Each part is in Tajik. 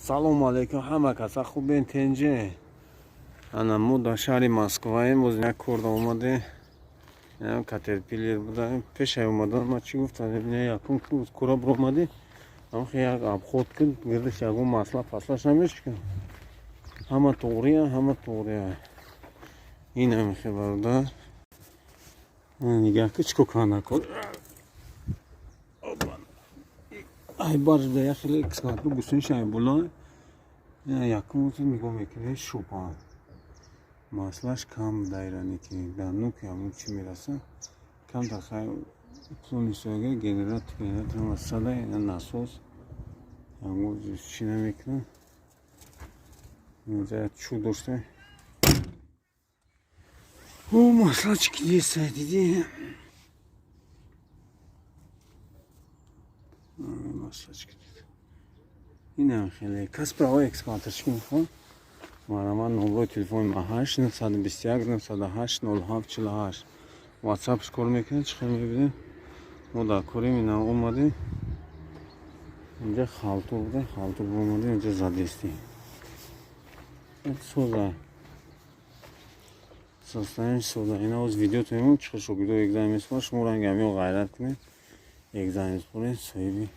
Салом алейкум ҳама каса хубен тенҷе. Ана мо дар шаҳри Москваем, боз як корда омадем. Катерпиллер буда. Пешай омадан ма чӣ гуфтам? Якум кура биромадӣ. Амхе як обход кирд, гирдаш ягон масла паслаш намешкам. Ҳама тоғрия, ҳама тоғрия. Ин амхе бародар. Нигах ки чико кана кун. Ай барда я хеле кисмату гусин шай булай. Якум нигоҳ мекунем шӯпан. Маслаш кам дайрани ки данук ямун чӣ мераса. Кам дахай плонисояга генератор масада насос. Ямун чӣ намекунам. Инҷа чӯ дошта. О, маслачки десай диди. Маслачки диди. Инам хеле кас права эксплуаташки мехоҳам. Мараман номерои телефони 8 921 908 0748. WhatsApp кор мекунед, чӣ хел мебинед? Мо дар кори инам омадем. Инҷа халтур буда, халтур омадем, инҷа задистӣ. Соза. Составим соза. Ина оз видео тоимон чӣ хел шогирдо экзамен меспорад, шумо рангамиё гайрат кунед. Экзамен меспоред, соҳиби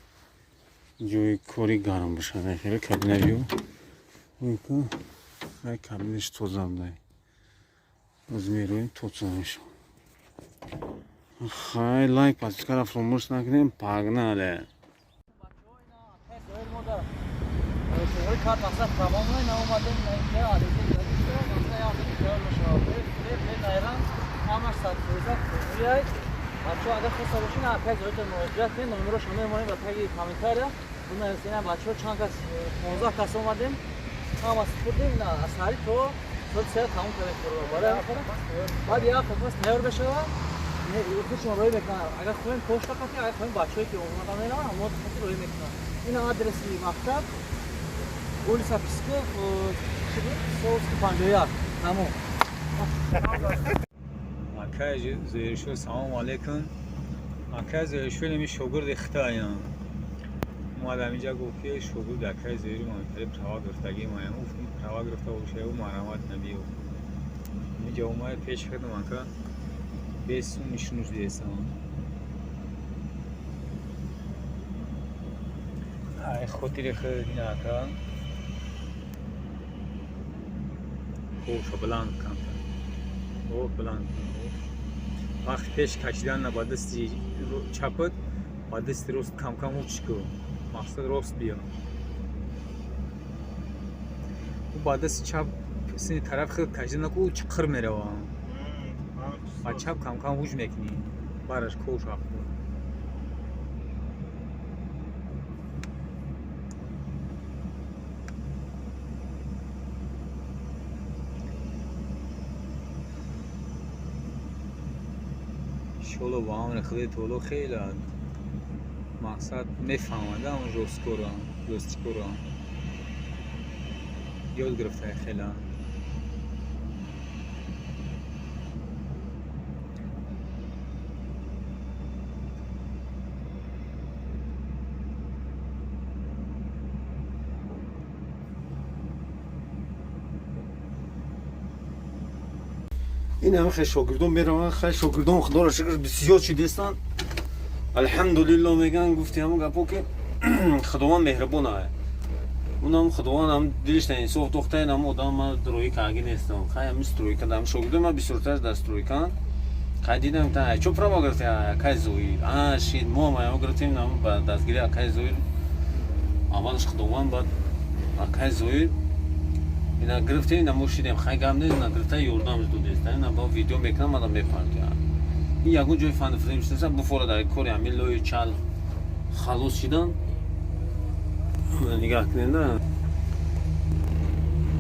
ҷои кори гарм бошад. Хеле кабинавиё. Инка ай кабинаш тоза будай. Оз мероем тоцанаш. Хай лайк, подпискара фромӯш накунем, пагнале. بچه ها اگر خواست باشین اپک ضرورت مراجعت کنید نمره‌اش همه ما و تگ کامنتر اون نوشتین بچه‌ها چند کس 15 کس اومدیم هم سپردیم نه اصلی تو صد ساعت تموم کردیم برای بعد یا خدمت تیار بشه نه خودش روی میکنه اگر خواهیم پشت کنید اگر خواهیم بچه‌ای که اومدن اینا ما خودش روی میکنه این آدرس مکتب улица Песков Советский 51 تمام Akaj Zeyşo selam aleyküm. Akaj Zeyşo nemi şogurd ixtayam. Madem اینجا گفتی شغل دکای زیری ما می‌خواد پروا گرفتگی ما هم افت پروا گرفته باشه و مرامت نبیو. اینجا اومد پیش کردم که بیسون نشونش دیدم. ای خاطر خیلی نکه. خوش بلند کن. او بلند. وقتی پیش کشیدن نباید دستی چپد و دستی راست کم کم اوچکو مقصد راست بیا و با دستی چپ سینی طرف خیلی کشیدن نکو چقر میره و چپ کم کم اوچ میکنی برش کوش آخد شلو با هم رخلی تولو خیلی مقصد میفهمنده اون جوست کوران یاد گرفته خیلی این همه خیلی شاگردان میرون خیلی شاگردان خدا را شکر بسیار شدیستن الحمدلله میگن گفتی همون گپا که خداوند مهربانه اونم خداوند هم دلش انصاف دختر هم آدم ما درویی کاگی نیستم خیلی هم استروی کردم شاگردان ما بسیارتر دستروی کردن خیلی دیدم تا چوب را گرفته اکای زوی شید ما ما گرفتیم نام با دستگیری اکای زوی اولش خداوند بعد اکای زوی اینا گرفتیم اینا موشیدیم خیلی گم نیست اینا گرفته یوردامش دودیست اینا با ویدیو میکنم آدم میپرد این یکون جای فن فریم شده بفوره در کاری همین لوی چال خلاص شدن نگاه کنید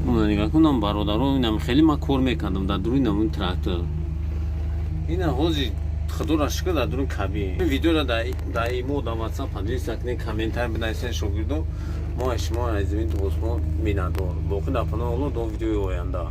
اون نگاه کنم برادران اینم خیلی ما کار میکردم در دروی نمون تراکتور این حاجی خدا را شکر در درون کبی این ویدیو را در ایمو در واتساپ ادرس کنید کامنتر بدهید شاگردو ما شما از این دوست ما میندار باقی در پناه الله دو ویدیو آینده